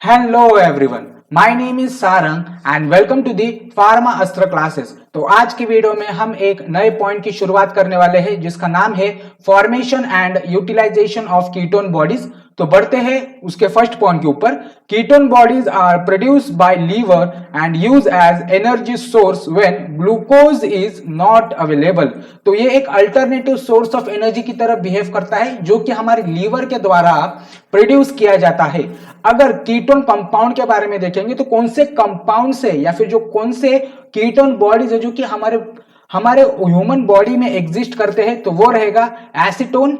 Hello everyone, my name is Sarang and welcome to the Pharma Astra classes। तो आज की video में हम एक नए पॉइंट की शुरुआत करने वाले हैं जिसका नाम है formation and utilisation of ketone bodies. तो बढ़ते हैं उसके फर्स्ट पॉइंट के ऊपर। Ketone bodies are produced by liver and use as energy source when glucose is not available. तो ये एक अल्टरनेटिव सोर्स ऑफ एनर्जी की तरह बिहेव करता है जो कि हमारे लीवर के द्वारा प्रोड्यूस किया जाता है। अगर कीटोन कंपाउंड के बारे में देखेंगे तो कौन से कंपाउंड से या फिर जो कौन से कीटोन बॉडीज है जो कि हमारे हमारे ह्यूमन बॉडी में एग्जिस्ट करते हैं, तो वो रहेगा acetone,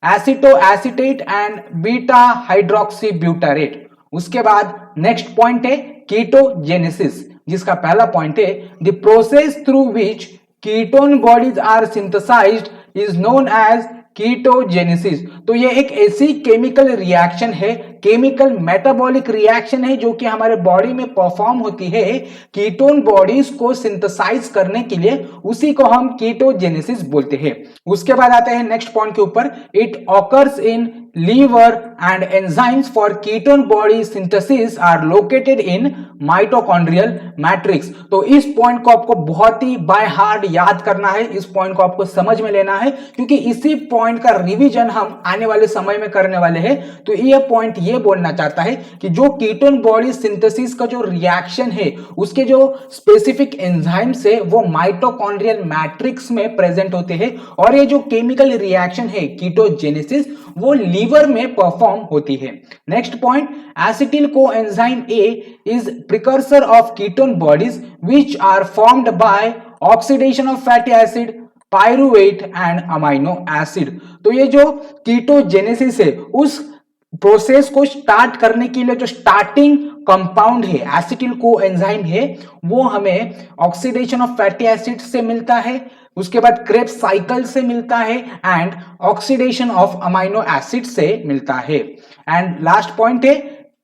एसिटो acetate and beta hydroxy butyrate. उसके बाद नेक्स्ट पॉइंट है कीटोजेनेसिस, जिसका पहला पॉइंट है the process through which ketone bodies are synthesised is known as ketogenesis. तो ये एक ऐसी केमिकल रिएक्शन है, केमिकल मेटाबॉलिक रिएक्शन है जो कि हमारे बॉडी में परफॉर्म होती है कीटोन बॉडीज को सिंथेसाइज करने के लिए, उसी को हम कीटोजेनेसिस बोलते हैं। उसके बाद आते हैं नेक्स्ट पॉइंट के ऊपर, it occurs in liver and enzymes for ketone body synthesis are located in mitochondrial matrix। तो इस पॉइंट को आपको बहुत ही बाय हार्ट याद करना है, इस पॉइंट को आपको समझ में लेना है क्योंकि इसी पॉइंट का रिवीजन हम आने वाले समय में करने वाले हैं। तो ये पॉइंट ये बोलना चाहता है कि जो कीटोन बॉडी सिंथेसिस का जो रिएक्शन है उसके जो स्पेसिफिक एंजाइम्स है वो माइटोकॉन्ड्रियल मैट्रिक्स में प्रेजेंट होते हैं और ये जो केमिकल रिएक्शन है कीटोजेनेसिस वो लीवर में परफॉर्म होती है। Next point, acetyl coenzyme A is precursor of ketone bodies which are formed by oxidation of fatty acid, pyruvate and amino acid. तो ये जो कीटोजेनेसिस है उस प्रोसेस को स्टार्ट करने के लिए जो स्टार्टिंग कंपाउंड है एसिटिल कोएंजाइम है वो हमें ऑक्सीडेशन ऑफ फैटी एसिड से मिलता है, उसके बाद क्रेब्स साइकिल से मिलता है and oxidation of amino acid से मिलता है। एंड लास्ट पॉइंट है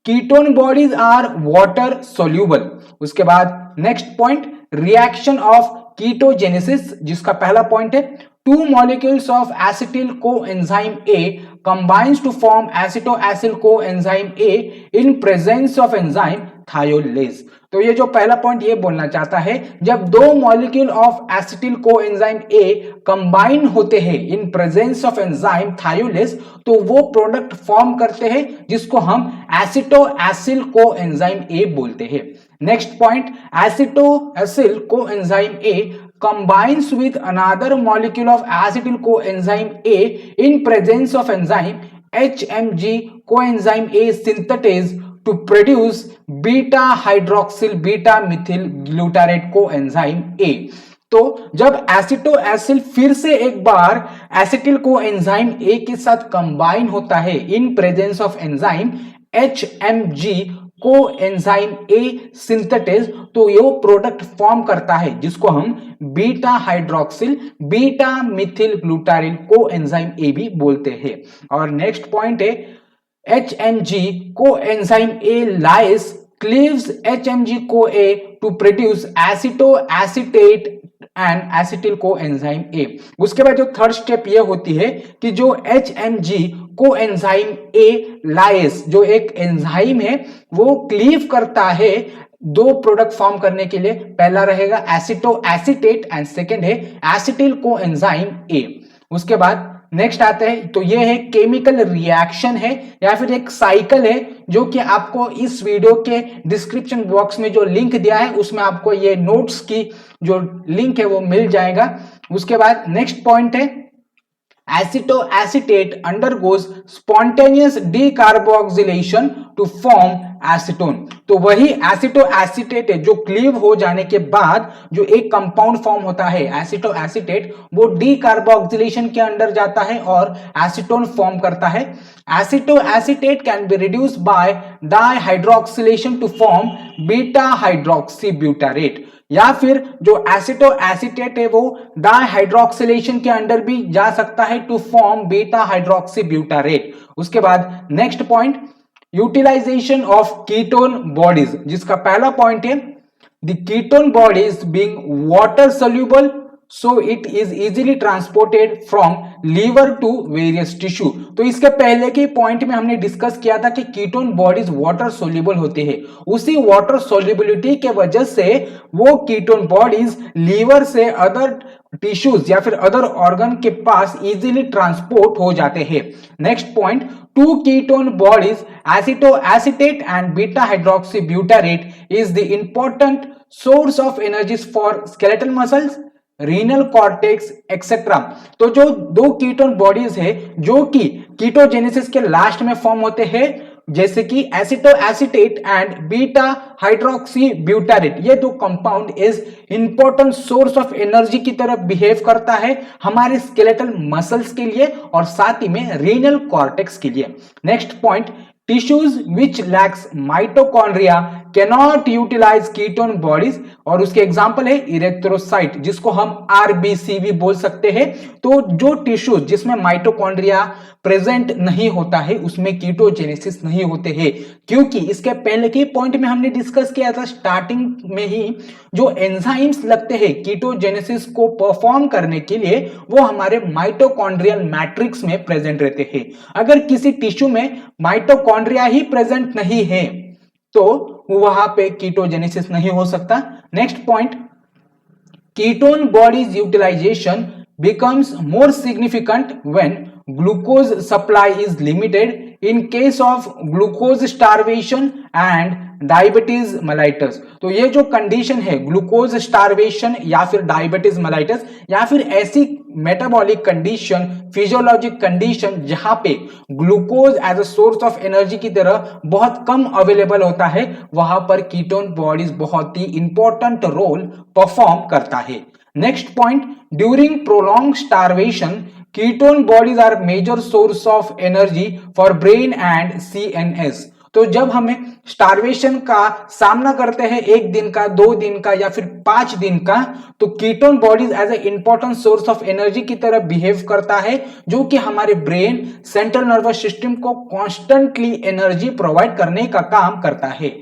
ketone bodies are water soluble. उसके बाद next point, reaction of ketogenesis, जिसका पहला पॉइंट है two molecules of acetyl coenzyme A combines to form acetoacyl coenzyme A in presence of enzyme thiolase। तो ये जो पहला पॉइंट ये बोलना चाहता है जब दो molecule of acetyl coenzyme A combine होते हैं इन प्रेजेंस ऑफ एंजाइम थायोलेज तो वो प्रोडक्ट फॉर्म करते हैं जिसको हम एसिटोएसिल कोएंजाइम A बोलते हैं। Next point, acetoacetyl coenzyme A combines with another molecule of acetyl coenzyme A in presence of enzyme HMG coenzyme A synthetase to produce beta hydroxyl beta methyl glutarate coenzyme A। तो जब एसिटोएसिल फिर से एक बार acetyl coenzyme A के साथ combine होता है in presence of enzyme HMG coenzyme A synthetase तो ये प्रोडक्ट फॉर्म करता है जिसको हम beta hydroxyl beta methyl glutaryl coenzyme A भी बोलते हैं। और नेक्स्ट पॉइंट है HMG coenzyme A lyase cleaves HMG co A to produce acetoacetate and acetyl coenzyme A। उसके बाद जो थर्ड स्टेप ये होती है कि जो HMG कोएंजाइम A लाइस जो एक एंजाइम है वो क्लीव करता है दो प्रोडक्ट फॉर्म करने के लिए, पहला रहेगा एसिटोएसिटेट एंड सेकंड है एसिटिल कोएंजाइम A। उसके बाद नेक्स्ट आते हैं तो ये है केमिकल रिएक्शन है या फिर एक साइकिल है जो कि आपको इस वीडियो के डिस्क्रिप्शन बॉक्स में जो लिंक दिया है उसमें आपको ये नोट्स की जो लिंक है वो मिल जाएगा। उसके बाद नेक्स्ट पॉइंट है acetoacetate undergoes spontaneous decarboxylation to form acetone. तो वही एसिटोएसिटेट है जो क्लीव हो जाने के बाद जो एक कंपाउंड फॉर्म होता है एसिटोएसिटेट वो डीकार्बोक्सिलेशन के अंडर जाता है और एसीटोन फॉर्म करता है। Acetoacetate can be reduced by dihydroxylation to form beta hydroxy butyrate, या फिर जो एसिटोएसिटेट है वो डाइहाइड्रोक्सिलेशन के अंडर भी जा सकता है to form beta hydroxy butyrate. उसके बाद next point, utilisation of ketone bodies, जिसका पहला पॉइंट है the ketone bodies being water soluble so it is easily transported from liver to various tissue। तो इसके पहले के पॉइंट में हमने डिस्कस किया था कि कीटोन बॉडीज वाटर सोल्यूबल होते हैं, उसी वाटर सोल्यूबिलिटी के वजह से वो कीटोन बॉडीज लीवर से अदर टिश्यूज या फिर अदर ऑर्गन के पास इजीली ट्रांसपोर्ट हो जाते हैं। Next point, two ketone bodies acetoacetate and beta hydroxybutyrate is the important source of energies for skeletal muscles, renal cortex etcetera. तो जो दो कीटोन बॉडीज है जो कि कीटोजेनेसिस के लास्ट में फॉर्म होते हैं, जैसे कि एसिटोएसिटेट एंड बीटा हाइड्रोक्सीब्यूटारेट, ये दो compound is important source of energy की तरफ बिहेव करता है हमारे स्केलेटल मसल्स के लिए और साथ ही में रीनल कॉर्टेक्स के लिए। Next point, tissues which lacks mitochondria cannot utilise ketone bodies, और उसके एग्जांपल है इरेक्ट्रोसाइट, जिसको हम आरबीसी भी बोल सकते हैं। तो जो टिश्यूज जिसमें माइटोकॉन्ड्रिया प्रेजेंट नहीं होता है उसमें कीटोजेनेसिस नहीं होते हैं, क्योंकि इसके पहले के पॉइंट में हमने डिस्कस किया था स्टार्टिंग में ही, जो एंजाइम्स लगते हैं कीटोजेनेसिस को परफॉर्म करने के लिए वो हमारे माइटोकॉन्ड्रियल मैट्रिक्स में प्रेजेंट रहते हैं। अगर किसी टिश्यू में माइटोकॉन्ड्रिया ही प्रेजेंट नहीं है तो वहां पे कीटोजेनेसिस नहीं हो सकता। Next point, ketone bodies utilisation becomes more significant when glucose supply is limited in case of glucose starvation and diabetes mellitus। तो ये जो कंडीशन है ग्लूकोज स्टारवेशन या फिर डायबिटीज mellitus या फिर ऐसी मेटाबॉलिक कंडीशन, फिजियोलॉजिक कंडीशन जहां पे glucose as a source of energy की तरह बहुत कम अवेलेबल होता है, वहां पर कीटोन बॉडीज बहुत ही इंपॉर्टेंट रोल परफॉर्म करता है। Next point, during prolonged starvation, ketone bodies are major source of energy for brain and CNS। तो जब हमें स्टारवेशन का सामना करते हैं, एक दिन का, 2 दिन का या फिर 5 दिन का, तो ketone bodies as a important source of energy की तरह बिहेव करता है, जो कि हमारे ब्रेन, सेंट्रल नर्वस सिस्टम को कॉन्स्टेंटली एनर्जी प्रोवाइड करने का काम करता है।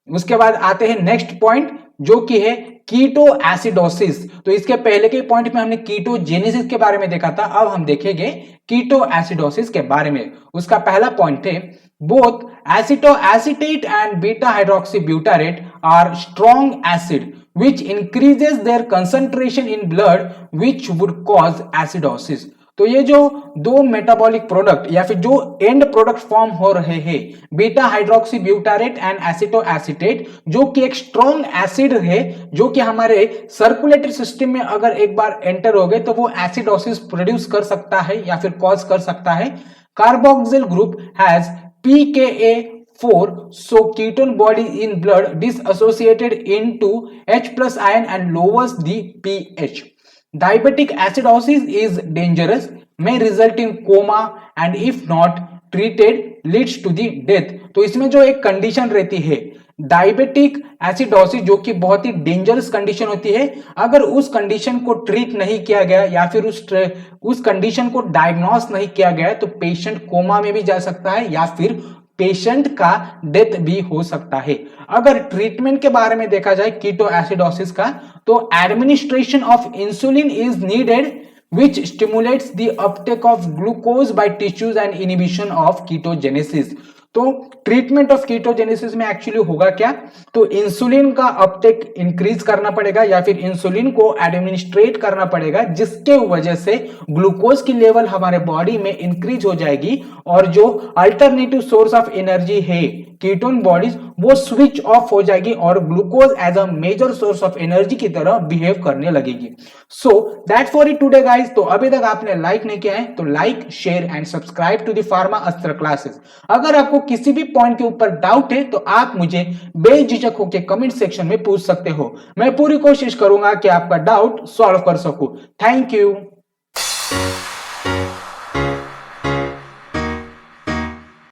उसके बाद आते हैं नेक्स्ट पॉइंट जो कि है कीटो एसिडोसिस। तो इसके पहले के पॉइंट में हमने कीटोजेनेसिस के बारे में देखा था, अब हम देखेंगे कीटो एसिडोसिस के बारे में। उसका पहला पॉइंट है, both acetoacetate and beta hydroxybutyrate are strong acid which increases their concentration in blood which would cause acidosis। तो ये जो दो मेटाबॉलिक प्रोडक्ट या फिर जो एंड प्रोडक्ट फॉर्म हो रहे हैं, बीटा हाइड्रोक्सीब्यूटारेट एंड एसिटोएसिटेट, जो कि एक स्ट्रॉन्ग एसिड है जो कि हमारे सर्कुलेटरी सिस्टम में अगर एक बार एंटर हो गए तो वो एसिडोसिस प्रोड्यूस कर सकता है या फिर कॉज कर सकता है। Carboxyl group has pKa4, so ketone body in blood dissociated into H+ ion and lowers the pH। Diabetic acidosis is dangerous, may result in coma and if not treated leads to the death। तो इसमें जो एक condition रहती है diabetic acidosis, जो कि बहुत ही dangerous condition होती है, अगर उस कंडीशन को ट्रीट नहीं किया गया या फिर उस कंडीशन को डायग्नोस नहीं किया गया तो पेशेंट कोमा में भी जा सकता है या फिर पेशेंट का डेथ भी हो सकता है। अगर ट्रीटमेंट के बारे में देखा जाए कीटो एसिडोसिस का, तो administration of insulin is needed which stimulates the uptake of glucose by tissues and inhibition of ketogenesis। तो ट्रीटमेंट ऑफ कीटोजेनेसिस में एक्चुअली होगा क्या, तो इंसुलिन का अपटेक इंक्रीज करना पड़ेगा या फिर इंसुलिन को एडमिनिस्ट्रेट करना पड़ेगा, जिसके वजह से ग्लूकोज की लेवल हमारे बॉडी में इंक्रीज हो जाएगी और जो अल्टरनेटिव सोर्स ऑफ एनर्जी है कीटोन बॉडीज वो स्विच ऑफ हो जाएगी और glucose as a major source of energy की तरह बिहेव करने लगेगी। So that for it today guys. तो अभी तक आपने लाइक नहीं किया है तो like, share and subscribe to the pharma Astra classes. अगर आपको किसी भी पॉइंट के ऊपर डाउट है तो आप मुझे बेझिझक होकर कमेंट सेक्शन में पूछ सकते हो, मैं पूरी कोशिश करूंगा कि आपका डाउट सॉल्व कर सकूं। Thank you.